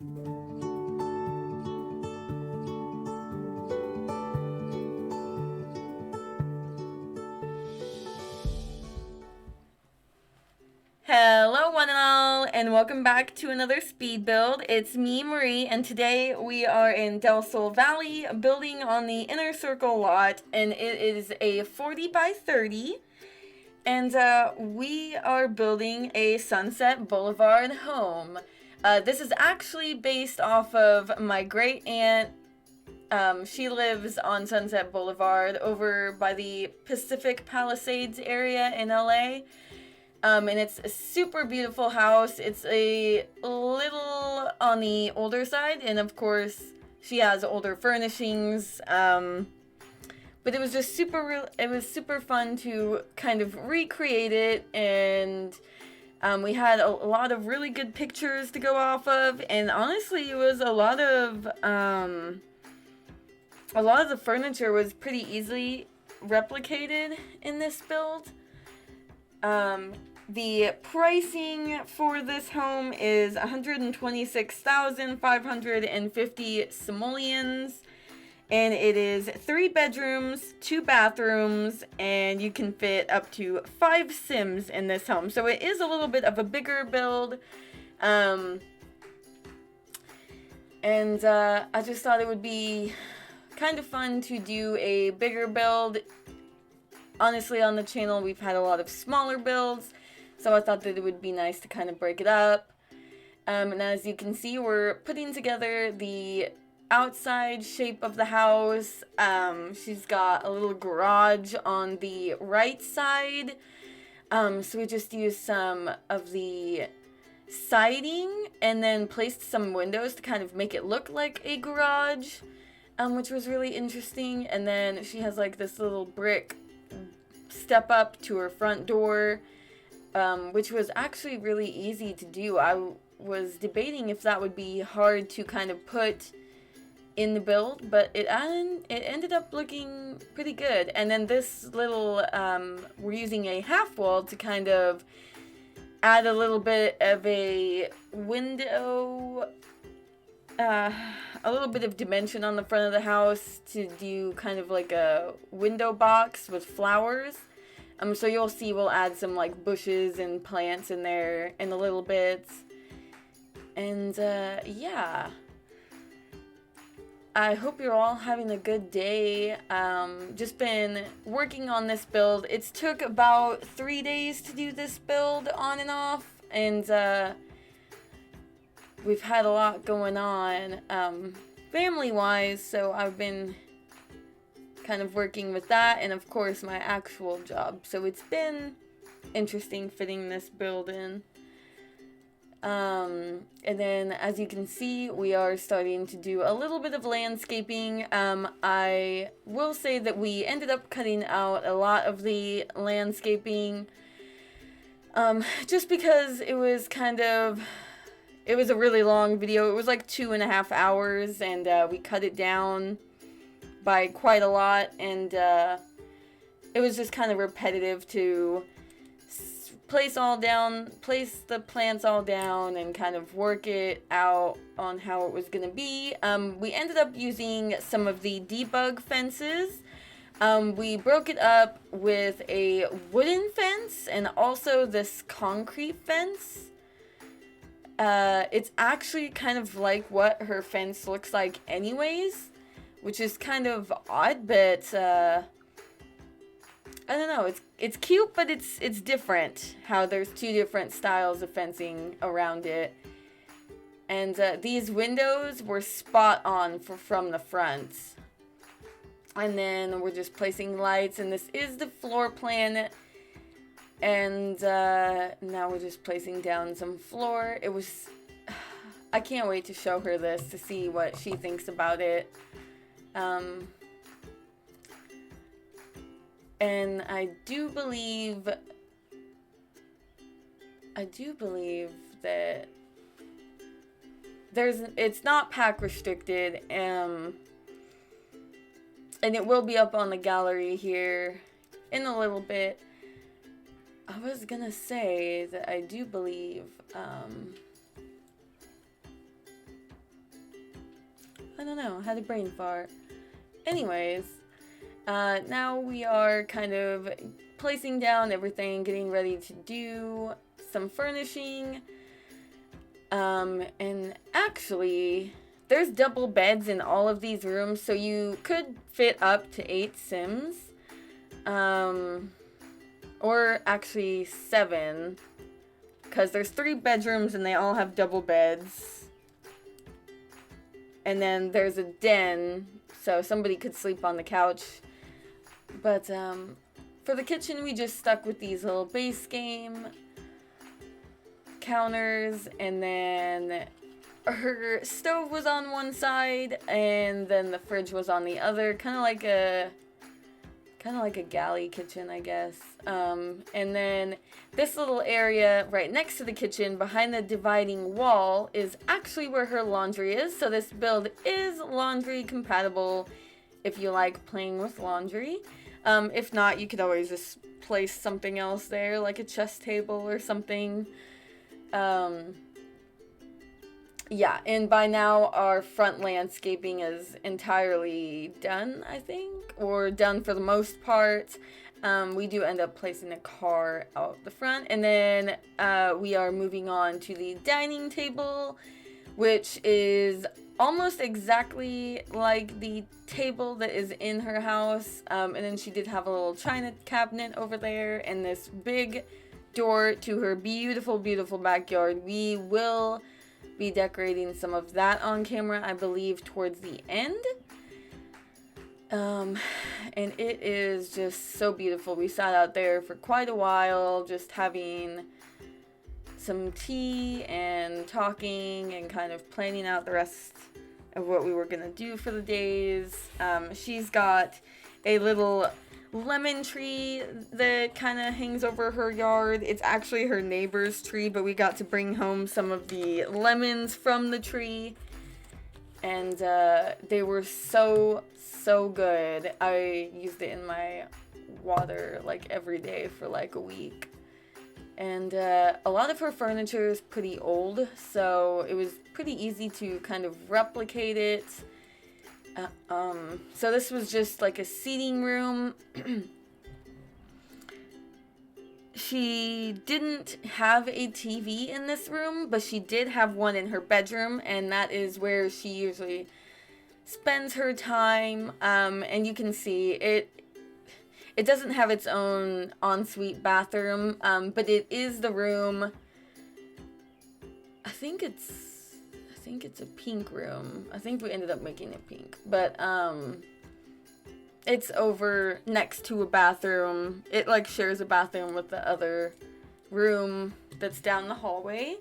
Hello one and all, and welcome back to another speed build. It's me, Marie, and today we are in Del Sol Valley, building on the Inner Circle lot, and it is a 40 by 30, and we are building a Sunset Boulevard home. This is actually based off of my great aunt. She lives on Sunset Boulevard over by the Pacific Palisades area in LA. And it's a super beautiful house. It's a little on the older side, and of course, she has older furnishings. But it was just super fun to kind of recreate it, and we had a lot of really good pictures to go off of, and honestly, it was a lot of the furniture was pretty easily replicated in this build. The pricing for this home is 126,550 simoleons, and it is 3 bedrooms, 2 bathrooms, and you can fit up to 5 Sims in this home. So it is a little bit of a bigger build, and I just thought it would be kind of fun to do a bigger build. Honestly, on the channel, we've had a lot of smaller builds, so I thought that it would be nice to kind of break it up. And as you can see, we're putting together the outside shape of the house. She's got a little garage on the right side. So we just used some of the siding and then placed some windows to kind of make it look like a garage, which was really interesting. And then she has like this little brick step up to her front door, which was actually really easy to do. I was debating if that would be hard to kind of put in the build, but it ended up looking pretty good. And then this little, we're using a half wall to kind of add a little bit of a window, a little bit of dimension on the front of the house to do kind of like a window box with flowers. So you'll see we'll add some like bushes and plants in there in a little bit. And yeah. I hope you're all having a good day. Just been working on this build. It's took about 3 days to do this build on and off. And we've had a lot going on family-wise, so I've been kind of working with that, and of course my actual job. So it's been interesting fitting this build in. And then as you can see, we are starting to do a little bit of landscaping. I will say that we ended up cutting out a lot of the landscaping, just because it was it was a really long video. It was like 2.5 hours, and we cut it down by quite a lot, and it was just kind of repetitive to place the plants all down and kind of work it out on how it was going to be. We ended up using some of the debug fences. We broke it up with a wooden fence and also this concrete fence. It's actually kind of like what her fence looks like anyways, which is kind of odd, but I don't know, it's cute, but it's different how there's 2 different styles of fencing around it. And these windows were spot on from the front. And then we're just placing lights, and this is the floor plan. And now we're just placing down some floor. I can't wait to show her this to see what she thinks about it. And I do believe that it's not pack restricted, and it will be up on the gallery here in a little bit. I was gonna say that I do believe I don't know, had a brain fart. Anyways, now we are kind of placing down everything, getting ready to do some furnishing. And actually, there's double beds in all of these rooms, so you could fit up to 8 Sims. Or actually 7, because there's 3 bedrooms and they all have double beds. And then there's a den, so somebody could sleep on the couch. But for the kitchen, we just stuck with these little base game counters, and then her stove was on one side, and then the fridge was on the other, kind of like a galley kitchen, I guess. And then this little area right next to the kitchen, behind the dividing wall, is actually where her laundry is. So this build is laundry compatible if you like playing with laundry. If not, you could always just place something else there, like a chess table or something. Yeah, and by now our front landscaping is entirely done, I think, or done for the most part. We do end up placing a car out the front, and then we are moving on to the dining table, which is almost exactly like the table that is in her house. And then she did have a little china cabinet over there, and this big door to her beautiful, beautiful backyard. We will be decorating some of that on camera, I believe, towards the end. And it is just so beautiful. We sat out there for quite a while, just having some tea and talking and kind of planning out the rest of what we were gonna do for the days. She's got a little lemon tree that kind of hangs over her yard. It's actually her neighbor's tree, but we got to bring home some of the lemons from the tree, and they were so good. I used it in my water like every day for like a week. And a lot of her furniture is pretty old, so it was pretty easy to kind of replicate it. So this was just like a seating room. She didn't have a TV in this room, but she did have one in her bedroom, and that is where she usually spends her time. And you can see it doesn't have its own ensuite bathroom, but it is the room. I think it's a pink room. I think we ended up making it pink, but it's over next to a bathroom. It like shares a bathroom with the other room that's down the hallway.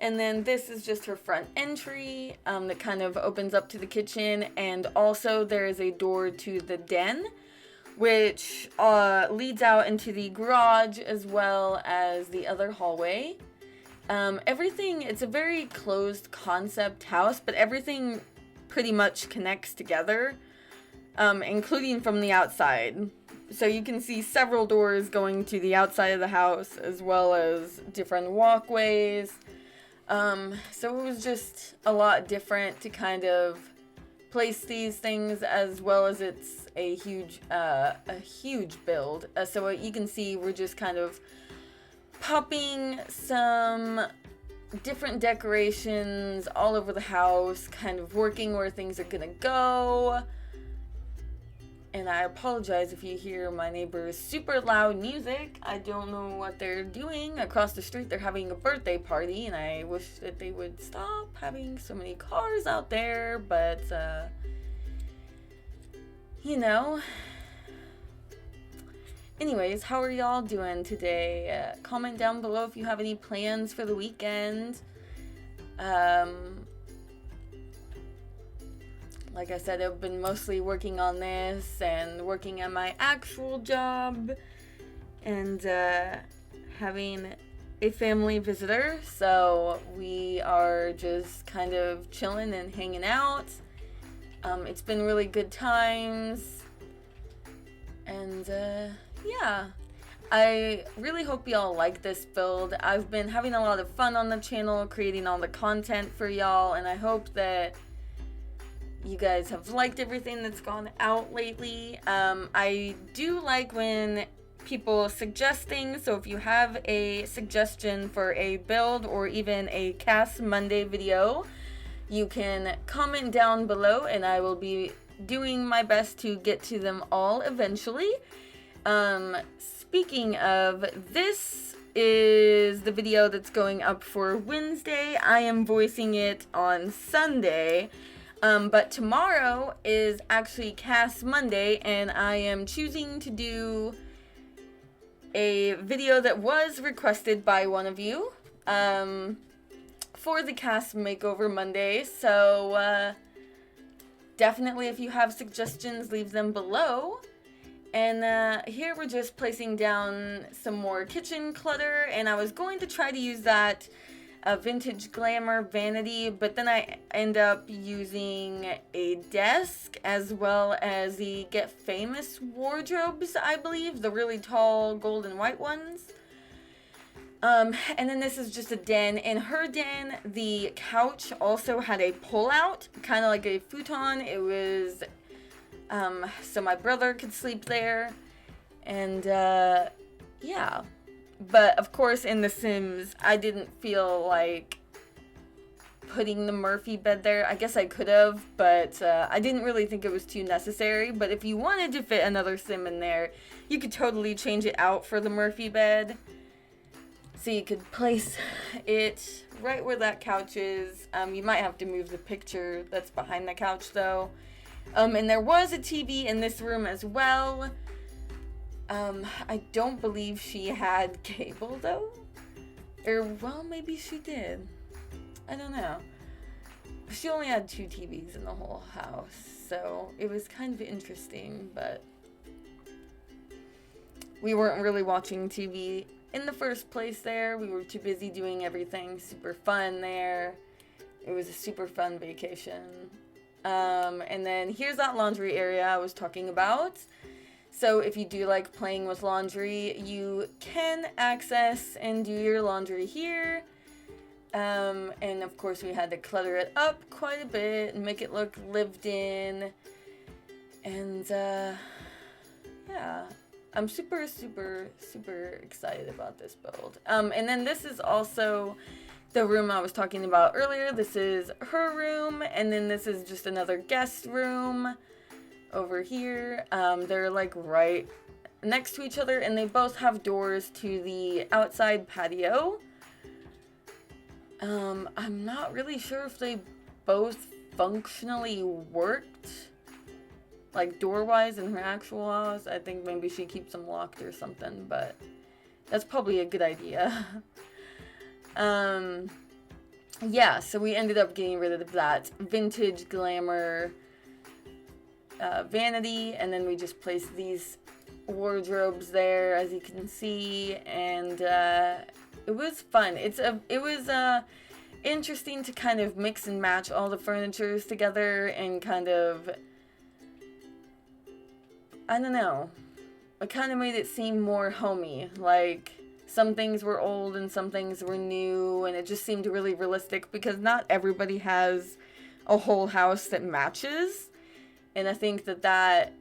And then this is just her front entry that kind of opens up to the kitchen, and also there is a door to the den, which leads out into the garage as well as the other hallway. Everything, it's a very closed concept house, but everything pretty much connects together, including from the outside. So you can see several doors going to the outside of the house, as well as different walkways. So it was just a lot different to kind of place these things, as well as it's a huge build. So what you can see, we're just kind of popping some different decorations all over the house, kind of working where things are gonna go. And I apologize if you hear my neighbor's super loud music. I don't know what they're doing. Across the street, they're having a birthday party, and I wish that they would stop having so many cars out there, but, you know. Anyways, how are y'all doing today? Comment down below if you have any plans for the weekend. Like I said, I've been mostly working on this and working at my actual job, and having a family visitor, so we are just kind of chilling and hanging out. It's been really good times, and yeah, I really hope y'all like this build. I've been having a lot of fun on the channel creating all the content for y'all, and I hope that you guys have liked everything that's gone out lately. I do like when people suggest things, so if you have a suggestion for a build or even a CAS Monday video, you can comment down below and I will be doing my best to get to them all eventually. Speaking of, this is the video that's going up for Wednesday. I am voicing it on Sunday. But tomorrow is actually CAS Monday, and I am choosing to do a video that was requested by one of you for the CAS Makeover Monday. So definitely, if you have suggestions, leave them below. And here we're just placing down some more kitchen clutter, and I was going to try to use that vintage glamour vanity, but then I end up using a desk as well as the Get Famous wardrobes, I believe, the really tall gold and white ones. And then this is just a den. In her den, the couch also had a pull-out, kind of like a futon. It was so my brother could sleep there, and yeah. But of course, in The Sims, I didn't feel like putting the Murphy bed there. I guess I could have, but I didn't really think it was too necessary. But if you wanted to fit another Sim in there, you could totally change it out for the Murphy bed. So you could place it right where that couch is. You might have to move the picture that's behind the couch, though. And there was a TV in this room as well. I don't believe she had cable, though. Or, well, maybe she did. I don't know. She only had 2 TVs in the whole house, so it was kind of interesting, but we weren't really watching TV in the first place there. We were too busy doing everything super fun there. It was a super fun vacation. And then here's that laundry area I was talking about. So if you do like playing with laundry, you can access and do your laundry here. And of course we had to clutter it up quite a bit and make it look lived in. And yeah, I'm super excited about this build. And then this is also the room I was talking about earlier. This is her room, and then this is just another guest room over here. They're like right next to each other, and they both have doors to the outside patio. I'm not really sure if they both functionally worked, like door-wise in her actual house. I think maybe she keeps them locked or something, but that's probably a good idea. Yeah, so we ended up getting rid of that vintage glamour vanity, and then we just placed these wardrobes there, as you can see, and it was fun. It was interesting to kind of mix and match all the furnitures together and kind of, I don't know, it kind of made it seem more homey. Like, some things were old and some things were new, and it just seemed really realistic because not everybody has a whole house that matches. And I think that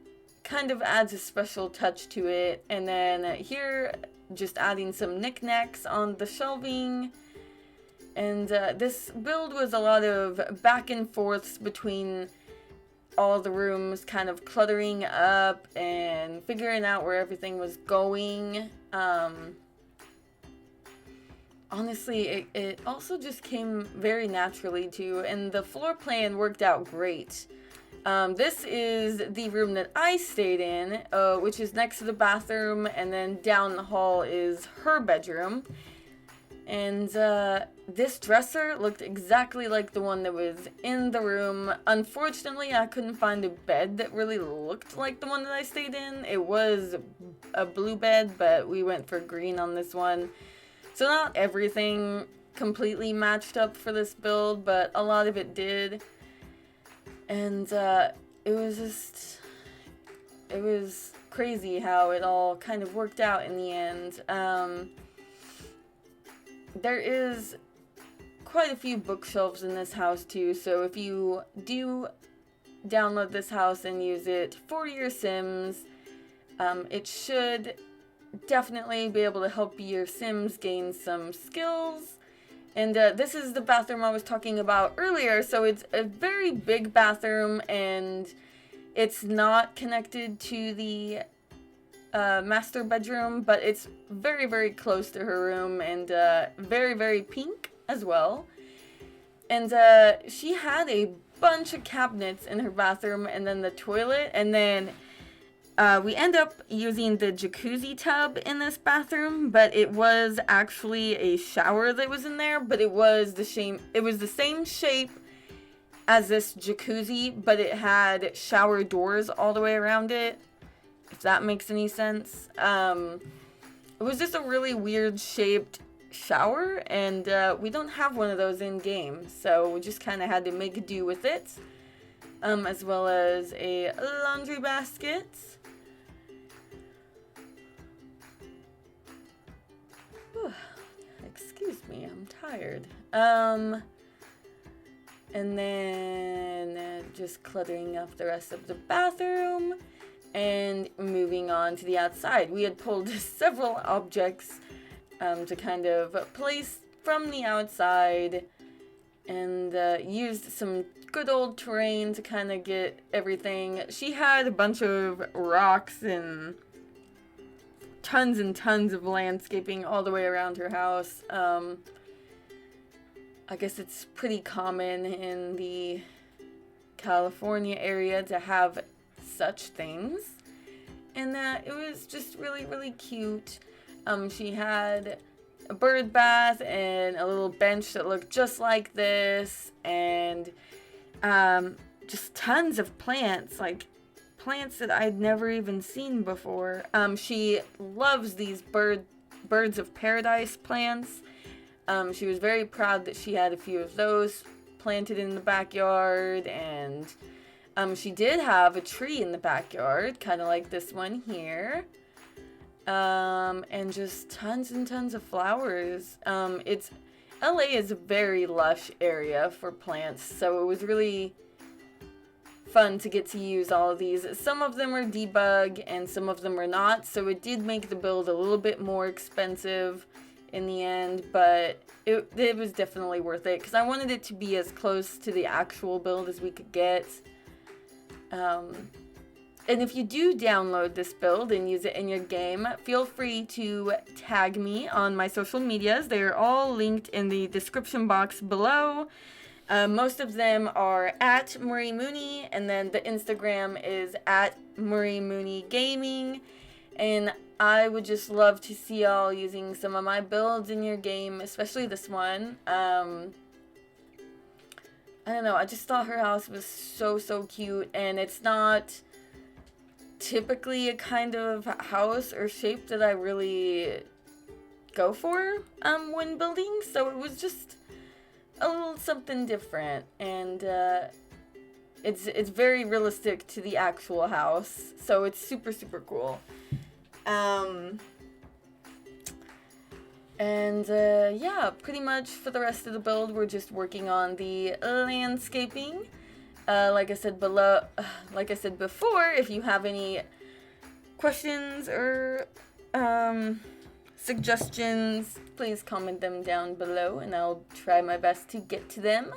kind of adds a special touch to it. And then here, just adding some knickknacks on the shelving. And this build was a lot of back and forths between all the rooms, kind of cluttering up and figuring out where everything was going. Honestly, it also just came very naturally too, and the floor plan worked out great. This is the room that I stayed in, which is next to the bathroom, and then down the hall is her bedroom. And this dresser looked exactly like the one that was in the room. Unfortunately, I couldn't find a bed that really looked like the one that I stayed in. It was a blue bed, but we went for green on this one. So not everything completely matched up for this build, but a lot of it did. And it was crazy how it all kind of worked out in the end. There is quite a few bookshelves in this house too, so if you do download this house and use it for your Sims. It should definitely be able to help your Sims gain some skills. And this is the bathroom I was talking about earlier. So it's a very big bathroom, and it's not connected to the master bedroom, but it's very, very close to her room, and very, very pink as well. And she had a bunch of cabinets in her bathroom, and then the toilet, and then we end up using the jacuzzi tub in this bathroom, but it was actually a shower that was in there, but it was the same shape as this jacuzzi, but it had shower doors all the way around it, if that makes any sense. It was just a really weird shaped shower, and we don't have one of those in game, so we just kind of had to make do with it, as well as a laundry basket. Whew. Excuse me, I'm tired. And then just cluttering up the rest of the bathroom and moving on to the outside. We had pulled several objects to kind of place from the outside, and used some good old terrain to kind of get everything. She had a bunch of rocks and tons and tons of landscaping all the way around her house. I guess it's pretty common in the California area to have such things. And it was just really, really cute. She had a bird bath and a little bench that looked just like this, and just tons of plants, like plants that I'd never even seen before. She loves these birds of paradise plants. She was very proud that she had a few of those planted in the backyard, and she did have a tree in the backyard, kind of like this one here. And just tons and tons of flowers. LA is a very lush area for plants, so it was really fun to get to use all of these. Some of them are debug and some of them are not, so it did make the build a little bit more expensive in the end, but it was definitely worth it because I wanted it to be as close to the actual build as we could get. And if you do download this build and use it in your game, feel free to tag me on my social medias. They are all linked in the description box below. Most of them are at Marie Mooney, and then the Instagram is at Marie Mooney Gaming. And I would just love to see y'all using some of my builds in your game, especially this one. I don't know, I just thought her house was so cute, and it's not typically a kind of house or shape that I really go for when building, so it was just a little something different, and it's very realistic to the actual house, so it's super cool. Yeah, pretty much for the rest of the build, we're just working on the landscaping. Like I said before, if you have any questions or suggestions, please comment them down below, and I'll try my best to get to them.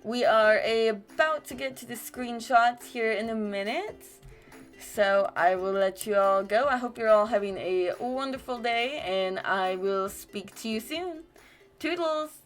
We are about to get to the screenshots here in a minute, so I will let you all go. I hope you're all having a wonderful day, and I will speak to you soon. Toodles!